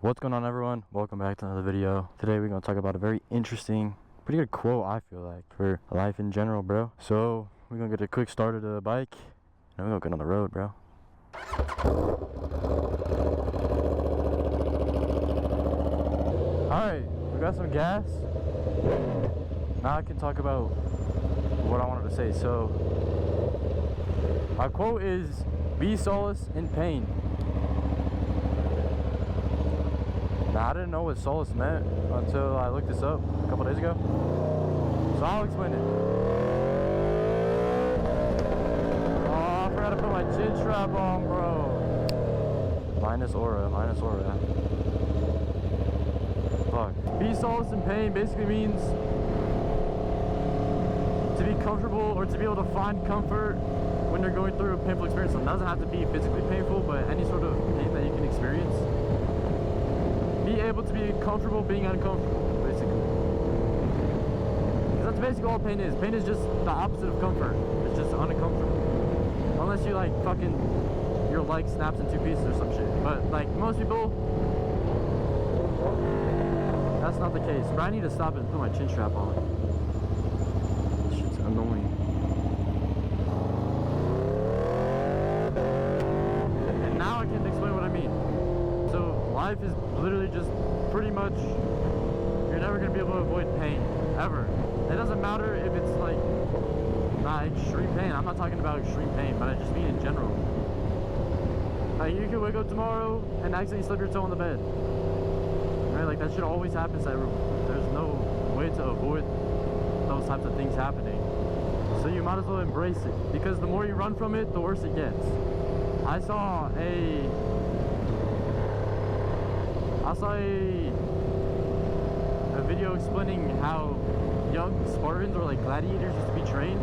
What's going on, everyone? Welcome back to another video. Today we're going to talk about a very interesting, pretty good quote, I feel like, for life in general, bro. So we're going to get a quick start of the bike and we're going to get on the road, bro. Alright, we got some gas. Now I can talk about what I wanted to say. So my quote is, be solace in pain. Now, I didn't know what solace meant until I looked this up a couple days ago. So I'll explain it. Oh, I forgot to put my chin strap on, bro. Minus aura. Fuck. Be solace in pain basically means to be comfortable or to be able to find comfort when you're going through a painful experience. So it doesn't have to be physically painful, but any sort of pain that you can experience. Be able to be comfortable being uncomfortable, basically. Because that's basically all pain is. Pain is just the opposite of comfort. It's just uncomfortable. Unless you like fucking, your leg snaps in two pieces or some shit. But like most people, that's not the case. But I need to stop and put my chin strap on. This shit's annoying. And now I can explain what I mean. So life is literally just pretty much, you're never going to be able to avoid pain, ever. It doesn't matter if it's like not extreme pain. I'm not talking about extreme pain, but I just mean in general. Like you can wake up tomorrow and accidentally stub your toe on the bed, right? Like that shit always happens to everyone. There's no way to avoid those types of things happening. So you might as well embrace it, because the more you run from it, the worse it gets. I saw a video explaining how young Spartans, or like gladiators, used to be trained,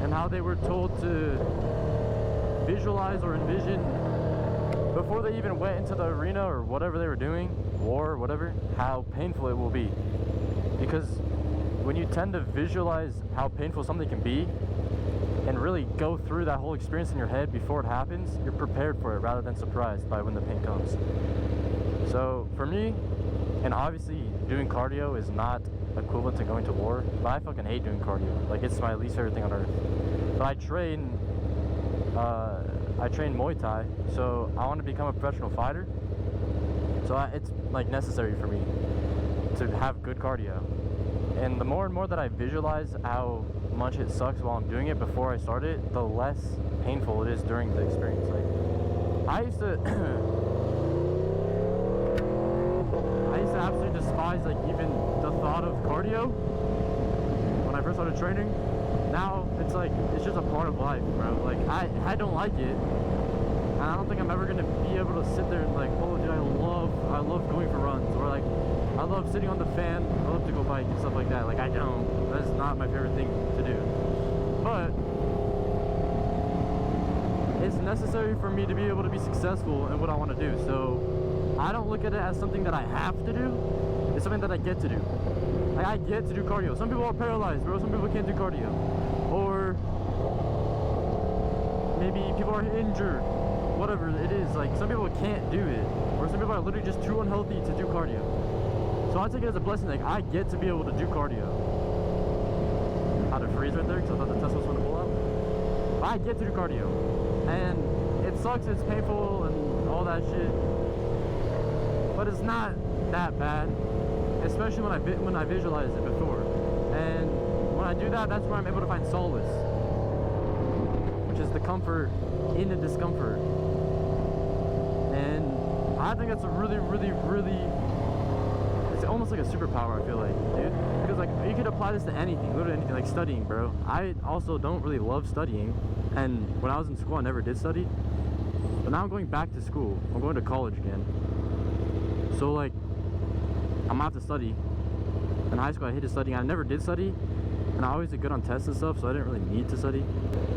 and how they were told to visualize or envision before they even went into the arena or whatever they were doing, war or whatever, how painful it will be. Because when you tend to visualize how painful something can be and really go through that whole experience in your head before it happens, you're prepared for it rather than surprised by when the pain comes. So for me, and obviously doing cardio is not equivalent to going to war, but I fucking hate doing cardio. Like, it's my least favorite thing on earth. But I train Muay Thai, so I want to become a professional fighter. So it's like necessary for me to have good cardio. And the more and more that I visualize how much it sucks while I'm doing it before I start it, the less painful it is during the experience. Like, I used to absolutely despise like even the thought of cardio when I first started training. Now it's like, it's just a part of life, bro. Like I don't like it, and I don't think I'm ever gonna be able to sit there and like, oh dude, I love going for runs, or like I love sitting on the fan, elliptical bike and stuff like that. Like, I don't. That's not my favorite thing to do. But it's necessary for me to be able to be successful in what I want to do. So I don't look at it as something that I have to do. It's something that I get to do. Like, I get to do cardio. Some people are paralyzed, bro. Some people can't do cardio. Or maybe people are injured. Whatever it is. Like, some people can't do it. Or some people are literally just too unhealthy to do cardio. So I take it as a blessing. Like, I get to be able to do cardio. I had to freeze right there because I thought the Tesla was going to pull out. But I get to do cardio. And it sucks, it's painful and all that shit. But it's not that bad, especially when I visualize it before. And when I do that, that's where I'm able to find solace, which is the comfort in the discomfort. And I think that's a really, really, really, it's almost like a superpower, I feel like, dude. Because like you could apply this to anything, literally anything, like studying, bro. I also don't really love studying, and when I was in school I never did study, but now I'm going back to school. I'm going to college again, so like I'm gonna have to study. In high school I hated studying. I never did study, and I always did good on tests and stuff, so I didn't really need to study.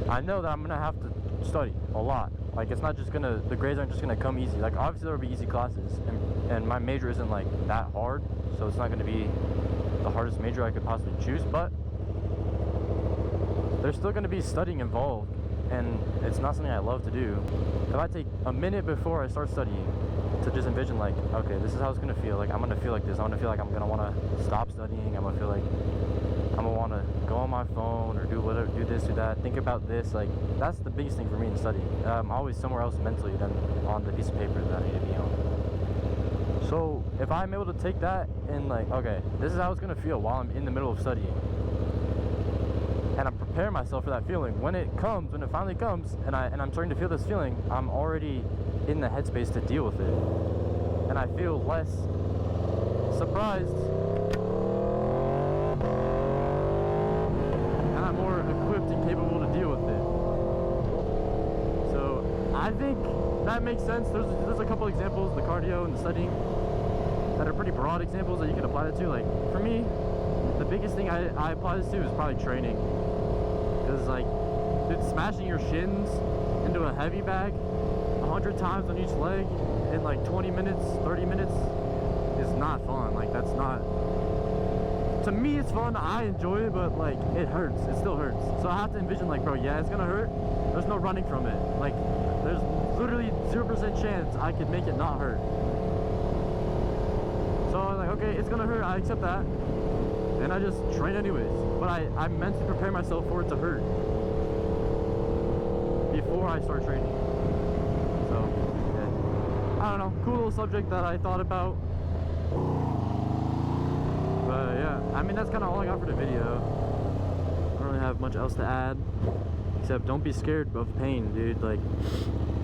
I know that I'm gonna have to study a lot. Like, it's not just gonna, the grades aren't just gonna come easy. Like, obviously there'll be easy classes, and my major isn't like that hard, so it's not gonna be the hardest major I could possibly choose, but there's still gonna be studying involved, and it's not something I love to do. If I take a minute before I start studying to just envision, like, okay, this is how it's gonna feel, like I'm gonna feel like this, I'm gonna feel like I'm gonna wanna stop studying, I'm gonna feel like I'm gonna want to go on my phone or do whatever, do this, do that, think about this. Like, that's the biggest thing for me in studying. I'm always somewhere else mentally than on the piece of paper that I need to be on. So if I'm able to take that and like, okay, this is how it's gonna feel while I'm in the middle of studying, and I'm preparing myself for that feeling, when it comes, when it finally comes, and I'm starting to feel this feeling, I'm already in the headspace to deal with it, and I feel less surprised. More equipped and capable to deal with it. So I think that makes sense. There's a couple examples, the cardio and the studying, that are pretty broad examples that you can apply that to. Like, for me, the biggest thing I apply this to is probably training, because like, dude, smashing your shins into a heavy bag 100 times on each leg in like 20 minutes, 30 minutes is not fun. Like, that's not, to me it's fun, I enjoy it, but like, it hurts, it still hurts. So I have to envision, like, bro, yeah, it's gonna hurt, there's no running from it. Like, there's literally 0% chance I could make it not hurt. So I'm like, okay, it's gonna hurt, I accept that, and I just train anyways. But I mentally prepare myself for it to hurt before I start training. So yeah, I don't know, cool little subject that I thought about. But yeah, I mean, that's kind of all I got for the video. I don't really have much else to add, except don't be scared of pain, dude. Like,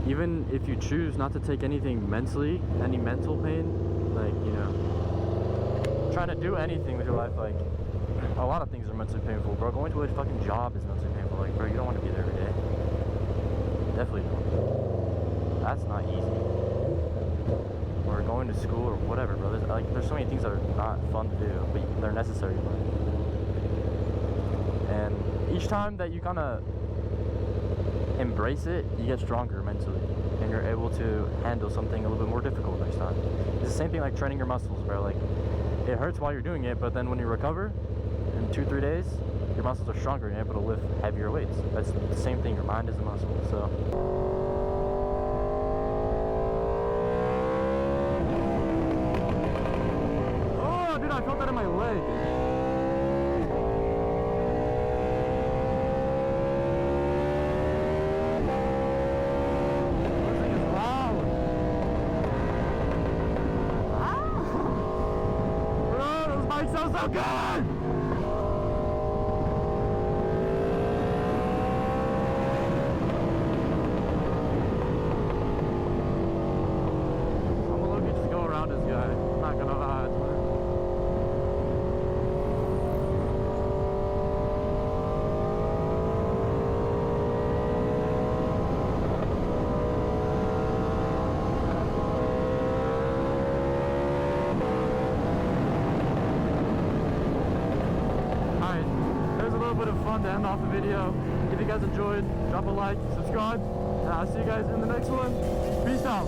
even if you choose not to take anything mentally, any mental pain, like, you know, trying to do anything with your life, like, a lot of things are mentally painful, bro. Going to a fucking job is mentally painful. Like, bro, you don't want to be there every day. Definitely don't. That's not easy. Or going to school or whatever, bro. There's so many things that are not fun to do, but they're necessary. And each time that you kind of embrace it, you get stronger mentally, and you're able to handle something a little bit more difficult next time. It's the same thing like training your muscles, bro. Like, it hurts while you're doing it, but then when you recover in 2-3 days, your muscles are stronger and you're able to lift heavier weights. That's the same thing. Your mind is a muscle. So I felt that in my leg. This thing is loud. Ah! Bro, those bikes sound so good! I'm gonna look, just go around this guy. I'm not gonna lie. Bit of fun to end off the video. If you guys enjoyed, drop a like, subscribe, and I'll see you guys in the next one. Peace out.